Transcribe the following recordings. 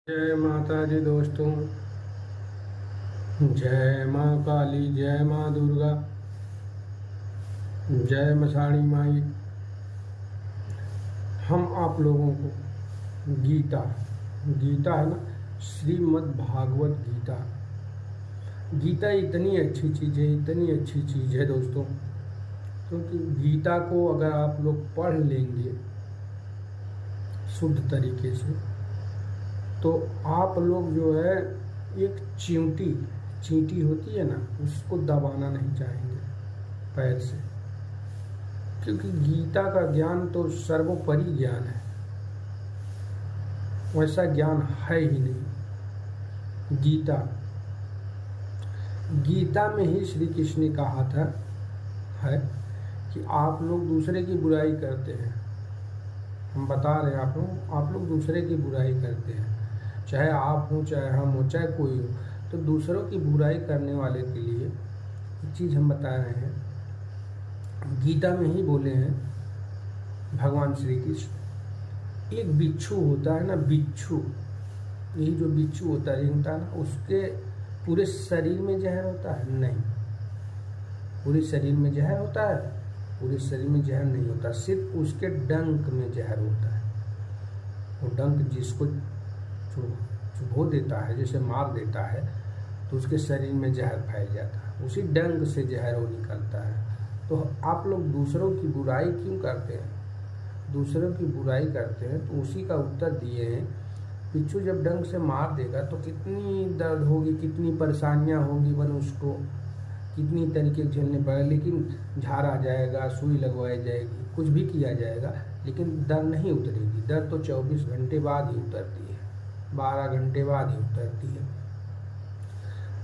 जय माता दी दोस्तों। जय माँ काली, जय माँ दुर्गा, जय मसाणी माई। हम आप लोगों को गीता गीता है ना, श्रीमद् भागवत गीता। गीता इतनी अच्छी चीज़ है, इतनी अच्छी चीज़ है दोस्तों, क्योंकि गीता को अगर आप लोग पढ़ लेंगे शुद्ध तरीके से तो आप लोग जो है एक चींटी होती है ना, उसको दबाना नहीं चाहेंगे पैर से, क्योंकि गीता का ज्ञान तो सर्वोपरि ज्ञान है। वैसा ज्ञान है ही नहीं। गीता में ही श्री कृष्ण ने कहा था है कि आप लोग दूसरे की बुराई करते हैं। हम बता रहे हैं आप लोग दूसरे की बुराई करते हैं, चाहे आप हो, चाहे हम हो, चाहे कोई हो। तो दूसरों की बुराई करने वाले के लिए एक चीज़ हम बता रहे हैं, गीता में ही बोले हैं भगवान श्री कृष्ण। एक बिच्छू होता है ना, बिच्छू, यही जो बिच्छू होता है ना, उसके पूरे शरीर में जहर होता है? नहीं, पूरे शरीर में जहर होता है? पूरे शरीर में जहर नहीं होता, सिर्फ उसके डंक में जहर होता है। वो डंक जिसको चुभो देता है, जैसे मार देता है, तो उसके शरीर में जहर फैल जाता है, उसी डंक से जहर वो निकलता है। तो आप लोग दूसरों की बुराई क्यों करते हैं? दूसरों की बुराई करते हैं तो उसी का उत्तर दिए हैं। बिच्छू जब डंक से मार देगा तो कितनी दर्द होगी, कितनी परेशानियां होगी, उसको कितनी तरीके झेलने पड़े, लेकिन झाड़ा जाएगा, सुई लगवाई जाएगी, कुछ भी किया जाएगा, लेकिन दर्द नहीं उतरेगी। दर्द तो 24 घंटे बाद ही उतरती है, 12 घंटे बाद ही उतरती है।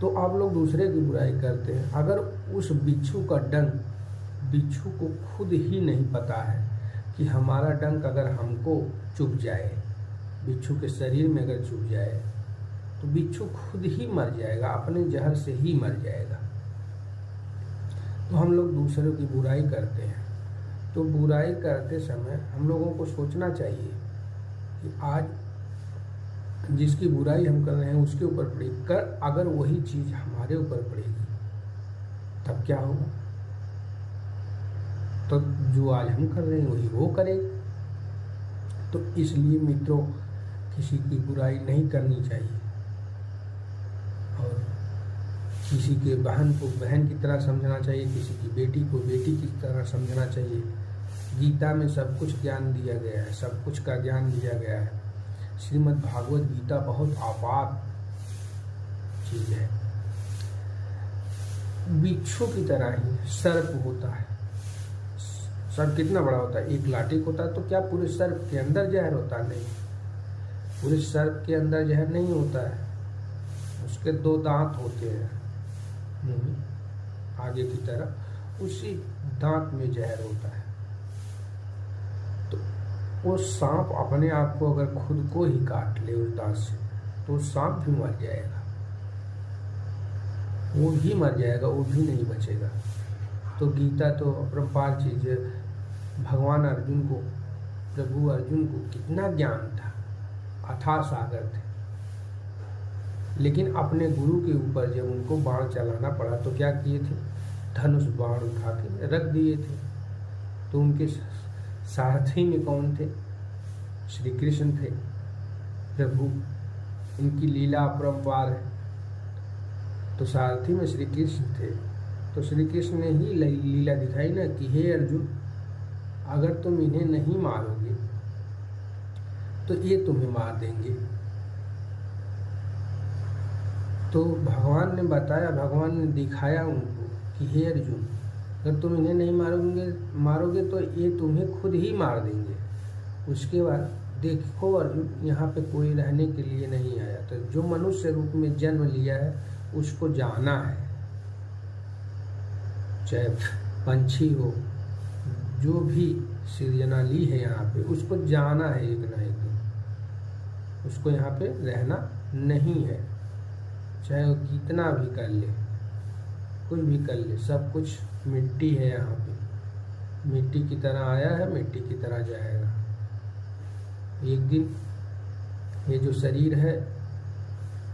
तो आप लोग दूसरे की बुराई करते हैं। अगर उस बिच्छू का डंक, बिच्छू को खुद ही नहीं पता है कि हमारा डंक अगर हमको चुभ जाए, बिच्छू के शरीर में अगर चुभ जाए, तो बिच्छू खुद ही मर जाएगा, अपने जहर से ही मर जाएगा। तो हम लोग दूसरों की बुराई करते हैं। तो बुराई करते समय हम लोगों को सोचना चाहिए कि आज जिसकी बुराई हम कर रहे हैं उसके ऊपर पड़ेगी, कर अगर वही चीज़ हमारे ऊपर पड़ेगी तब क्या होगा? तो जो आज हम कर रहे हैं वही वो करेगा। तो इसलिए मित्रों, किसी की बुराई नहीं करनी चाहिए, और किसी के बहन को बहन की तरह समझना चाहिए, किसी की बेटी को बेटी की तरह समझना चाहिए। गीता में सब कुछ ज्ञान दिया गया है, सब कुछ का ज्ञान दिया गया है। श्रीमद् भागवत गीता बहुत अपार चीज है। बिच्छू की तरह ही सर्प होता है। सर्प कितना बड़ा होता है? एक लाठी होता है। तो क्या पूरे सर्प के अंदर जहर होता है? नहीं, पूरे सर्प के अंदर जहर नहीं होता है। उसके 2 दांत होते हैं आगे की तरफ, उसी दांत में जहर होता है। तो वो सांप अपने आप को अगर खुद को ही काट ले उस दांत से, तो सांप भी मर जाएगा, वो भी मर जाएगा, वो भी नहीं बचेगा। तो गीता तो अपरंपार चीज है। भगवान अर्जुन को, प्रभु अर्जुन को कितना ज्ञान था, अथाह सागर थे, लेकिन अपने गुरु के ऊपर जब उनको बाण चलाना पड़ा तो क्या किए थे? धनुष बाण उठा के रख दिए थे। तो उनके सारथी में कौन थे? श्री कृष्ण थे, प्रभु। इनकी लीला अपरंपार है। तो सारथी में श्री कृष्ण थे। तो श्री कृष्ण ने ही लीला दिखाई ना कि हे अर्जुन, अगर तुम इन्हें नहीं मारोगे तो ये तुम्हें मार देंगे। तो भगवान ने बताया, भगवान ने दिखाया उनको कि हे अर्जुन, अगर तुम इन्हें नहीं मारोगे तो ये तुम्हें खुद ही मार देंगे। उसके बाद देखो अर्जुन, यहाँ पे कोई रहने के लिए नहीं आया। तो जो मनुष्य रूप में जन्म लिया है उसको जाना है, चाहे पंछी हो, जो भी सृजना ली है यहाँ पे, उसको जाना है एक ना एक दिन। उसको यहाँ पे रहना नहीं है, चाहे वो कितना भी कर ले, कुछ भी कर ले, सब कुछ मिट्टी है यहाँ पे। मिट्टी की तरह आया है, मिट्टी की तरह जाएगा। एक दिन ये जो शरीर है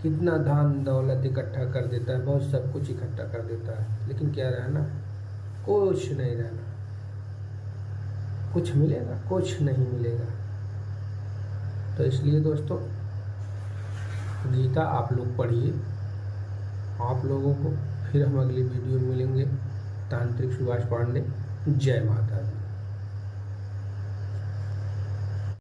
कितना धन दौलत इकट्ठा कर देता है, बहुत सब कुछ इकट्ठा कर देता है, लेकिन क्या रहना, कुछ नहीं रहना। कुछ मिलेगा? कुछ नहीं मिलेगा। तो इसलिए दोस्तों गीता आप लोग पढ़िए। आप लोगों को फिर हम अगली वीडियो में मिलेंगे। तांत्रिक सुभाष पांडे। जय माता दी।